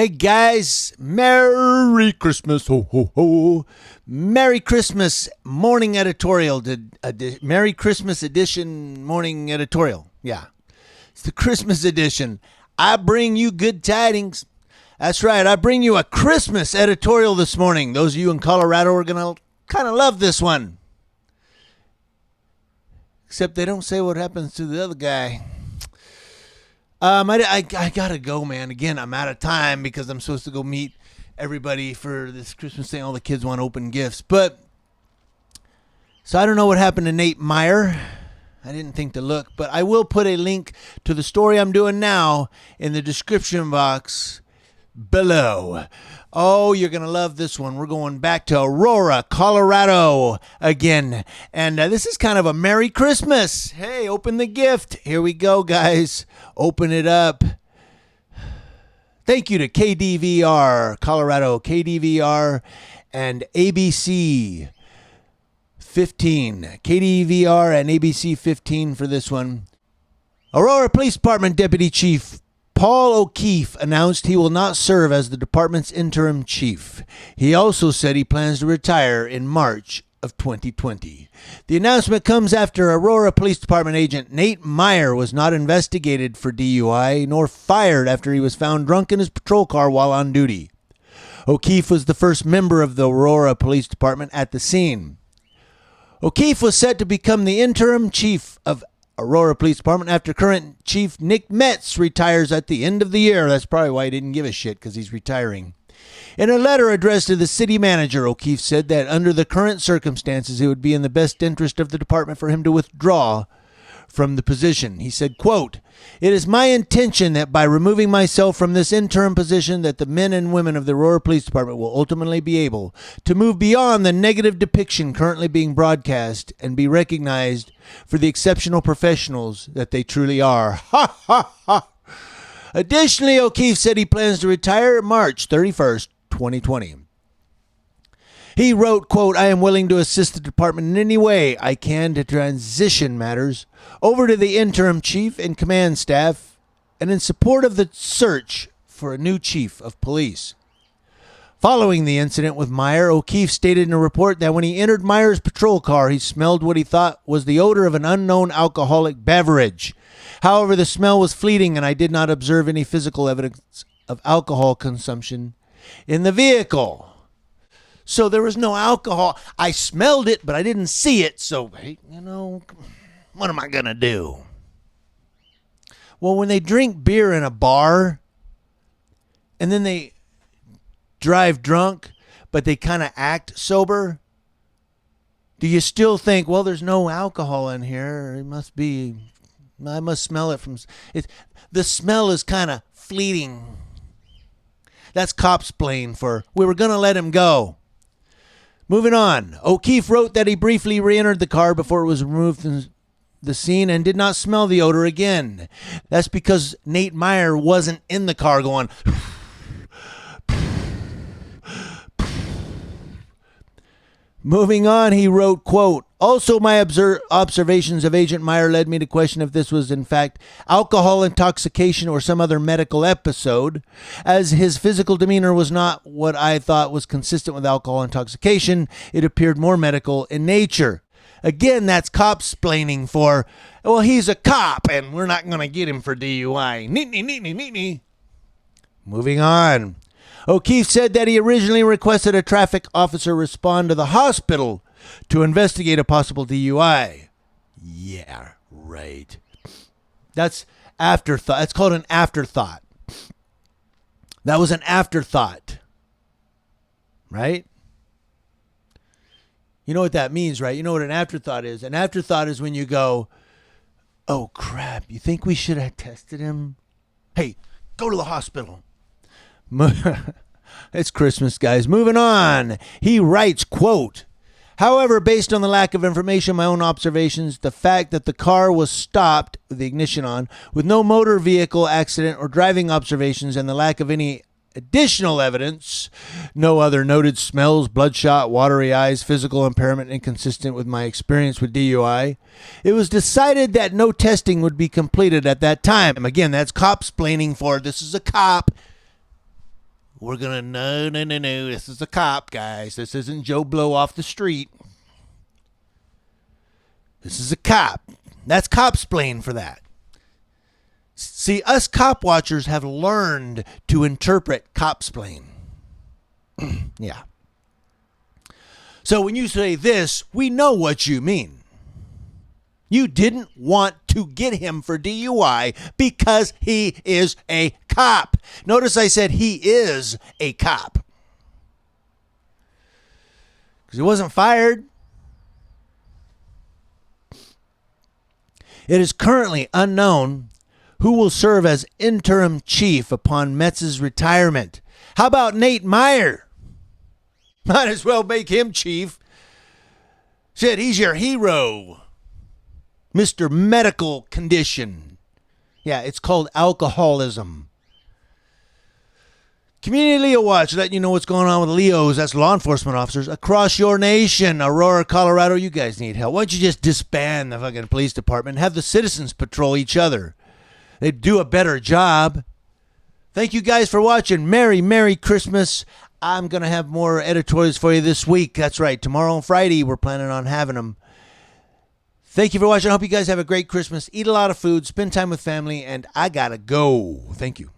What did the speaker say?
Hey guys, Merry Christmas, ho ho ho. Merry Christmas morning editorial, Merry Christmas edition morning editorial. Yeah, it's the Christmas edition. I bring you good tidings. That's right, I bring you a Christmas editorial this morning. Those of you in Colorado are going to kind of love this one. Except they don't say what happens to the other guy. I gotta go, man. Again, I'm out of time because I'm supposed to go meet everybody for this Christmas thing. All the kids want to open gifts. So I don't know what happened to Nate Meyer. I didn't think to look, but I will put a link to the story I'm doing now in the description box below. Oh, you're going to love this one. We're going back to Aurora, Colorado again. And this is kind of a Merry Christmas. Hey, open the gift. Here we go, guys. Open it up. Thank you to KDVR, Colorado, KDVR, and ABC 15. KDVR and ABC 15 for this one. Aurora Police Department Deputy Chief Paul O'Keefe announced he will not serve as the department's interim chief. He also said he plans to retire in March of 2020. The announcement comes after Aurora Police Department agent Nate Meyer was not investigated for DUI nor fired after he was found drunk in his patrol car while on duty. O'Keefe was the first member of the Aurora Police Department at the scene. O'Keefe was set to become the interim chief of Aurora Police Department after current Chief Nick Metz retires at the end of the year. That's probably why he didn't give a shit, because he's retiring. In a letter addressed to the city manager, O'Keefe said that under the current circumstances, it would be in the best interest of the department for him to withdraw from the position. He said, quote, "It is my intention that by removing myself from this interim position that the men and women of the Aurora Police Department will ultimately be able to move beyond the negative depiction currently being broadcast and be recognized for the exceptional professionals that they truly are." Ha ha ha. Additionally, O'Keefe said he plans to retire March 31st, 2020. He wrote, quote, "I am willing to assist the department in any way I can to transition matters over to the interim chief and command staff and in support of the search for a new chief of police." Following the incident with Meyer, O'Keefe stated in a report that when he entered Meyer's patrol car, he smelled what he thought was the odor of an unknown alcoholic beverage. However, the smell was fleeting and I did not observe any physical evidence of alcohol consumption in the vehicle. So there was no alcohol. I smelled it, but I didn't see it. So, hey, what am I going to do? Well, when they drink beer in a bar and then they drive drunk, but they kind of act sober, do you still think, well, there's no alcohol in here? It must be, I must smell it from, the smell is kind of fleeting. That's copsplain for, we were going to let him go. Moving on, O'Keefe wrote that he briefly re-entered the car before it was removed from the scene and did not smell the odor again. That's because Nate Meyer wasn't in the car going. Moving on, he wrote, quote, "Also, my observations of Agent Meyer led me to question if this was in fact alcohol intoxication or some other medical episode, as his physical demeanor was not what I thought was consistent with alcohol intoxication. It appeared more medical in nature." Again, that's cop-splaining for, well, he's a cop and we're not going to get him for DUI. Neatney. Moving on. O'Keefe said that he originally requested a traffic officer respond to the hospital to investigate a possible DUI. Yeah, right. That's afterthought. That's called an afterthought. That was an afterthought. Right? You know what that means, right? You know what an afterthought is? An afterthought is when you go, oh, crap, you think we should have tested him? Hey, go to the hospital. It's Christmas, guys. Moving on. He writes, quote, "However, based on the lack of information, my own observations, the fact that the car was stopped with the ignition on, with no motor vehicle accident or driving observations, and the lack of any additional evidence, no other noted smells, bloodshot, watery eyes, physical impairment inconsistent with my experience with DUI, it was decided that no testing would be completed at that time." Again, that's cop-splaining for, this is a cop. We're going to, no. This is a cop, guys. This isn't Joe Blow off the street. This is a cop. That's cop-splain for that. See, us cop watchers have learned to interpret cop-splain. Yeah. So when you say this, we know what you mean. You didn't want to get him for DUI because he is a cop. Notice I said he is a cop. Because he wasn't fired. It is currently unknown who will serve as interim chief upon Metz's retirement. How about Nate Meyer? Might as well make him chief. Shit, he's your hero. Mr. Medical Condition. Yeah, it's called alcoholism. Community Leo Watch, letting you know what's going on with Leos, that's law enforcement officers, across your nation. Aurora, Colorado, you guys need help. Why don't you just disband the fucking police department and have the citizens patrol each other? They'd do a better job. Thank you guys for watching. Merry Christmas. I'm going to have more editorials for you this week. That's right. Tomorrow and Friday, we're planning on having them. Thank you for watching. I hope you guys have a great Christmas. Eat a lot of food. Spend time with family. And I got to go. Thank you.